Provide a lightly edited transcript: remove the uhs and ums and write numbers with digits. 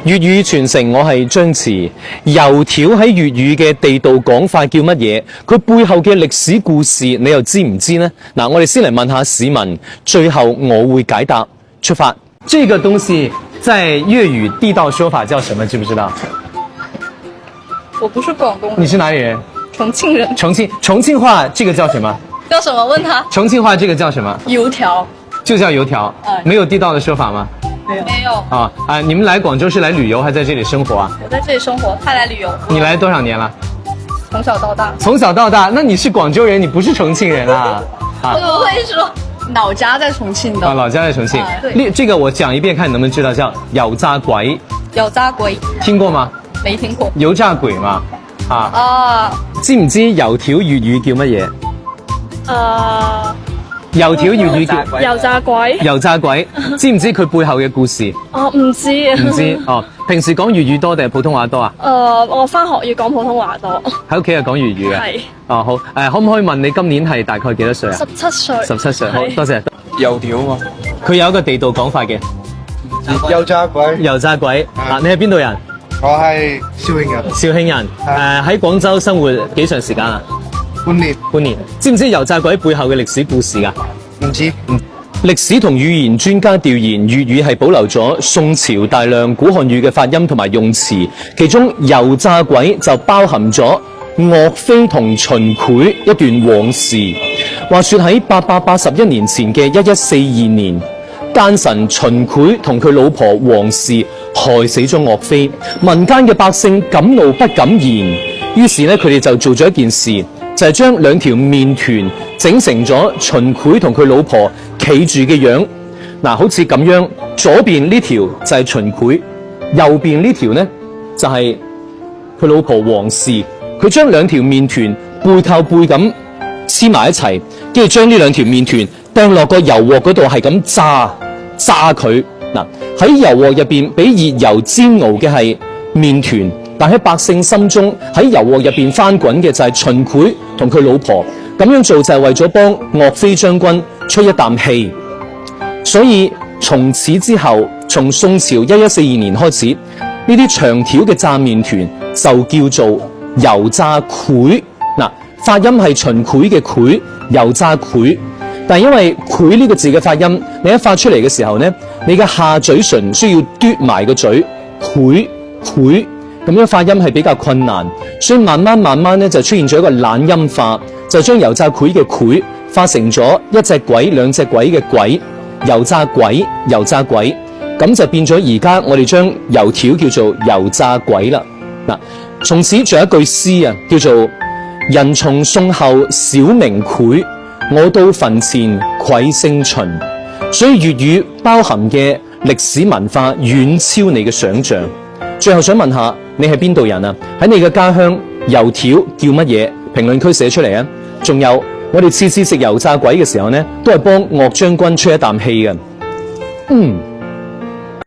粵語傳承，我係張弛。油條喺粵語嘅地道講法叫乜嘢？佢背後嘅歷史故事，你又知唔知呢？嗱，我哋先嚟問下市民，最後我會解答。出發。這個東西在粵語地道說法叫什麼？知不知道？我不是廣東人。你是哪裡人？重慶人。重慶話這個叫什麼？叫什麼？問他。重慶話這個叫什麼？油條。就叫油條。沒有地道的說法嗎？沒有。你們來廣州是來旅遊還在這裡生活啊？我在這裡生活，他來旅遊。你來多少年了？從小到大。從小到大，那你是廣州人，你不是重慶人啊？我不會說，老家在重慶的。老家在重慶。對。這個我講一遍，看你能不能知道，叫油炸鬼。油炸鬼。聽過嗎？沒聽過。油炸鬼嘛？知唔知油條粵語叫乜嘢？油條粵語叫油炸鬼。油炸鬼，知唔知佢背後嘅故事？唔知啊。唔知平時講粵語多定係普通話多啊？我返學要講普通話多。喺屋企係講粵語嘅。係。好。可唔可以問你今年係大概幾多歲啊？17歲。17歲，好多謝。油條嘛，佢有一個地道講法嘅。油炸鬼。油炸鬼。你係邊度人？我係肇慶人。肇慶人。喺廣州生活幾長時間啊？半年。知唔知油炸鬼背後嘅歷史故事㗎？唔知。歷史同語言專家調研，粵語係保留咗宋朝大量古漢語嘅發音同埋用詞，其中油炸鬼就包含咗岳飛同秦檜一段往事。話說喺881年前嘅1142年，奸臣秦檜同佢老婆王氏害死咗岳飛，民間嘅百姓敢怒不敢言，於是呢，佢哋就做咗一件事，就係將兩條麵團整成咗秦檜同佢老婆企住嘅樣。嗱，好似咁樣，左邊呢條就係秦檜，右邊呢條呢就係佢老婆王氏。佢將兩條麵團背靠背咁黐埋一齊，跟住將呢兩條麵團掟落個油鑊嗰度，係咁炸佢。嗱，喺油鑊入邊俾熱油煎熬嘅係麵團，但喺百姓心中喺油鑊入邊翻滾嘅就係秦檜同佢老婆。咁樣做就係為咗幫岳飛將軍出一啖氣。所以從此之後，從宋朝1142年開始，呢啲長條嘅炸麵團就叫做油炸檜。嗱，發音係秦檜嘅檜，油炸檜。但係因為檜呢個字嘅發音，你一發出嚟嘅時候呢，你嘅下嘴唇需要嘟埋個嘴，檜咁樣發音係比較困難，所以慢慢咧就出現咗一個懶音化，就將油炸檜嘅檜化成咗一隻鬼兩隻鬼嘅鬼，油炸鬼，咁就變咗而家我哋將油條叫做油炸鬼啦。嗱，從此仲有一句詩啊，叫做人從宋後小名檜，我到墳前愧姓秦。所以粵語包含嘅歷史文化遠超你嘅想象。最後想問下，你係邊度人啊？喺你嘅家鄉油條叫乜嘢？評論區寫出嚟啊！仲有，我哋次次食油炸鬼嘅時候呢，都係幫岳將軍出一啖氣嘅。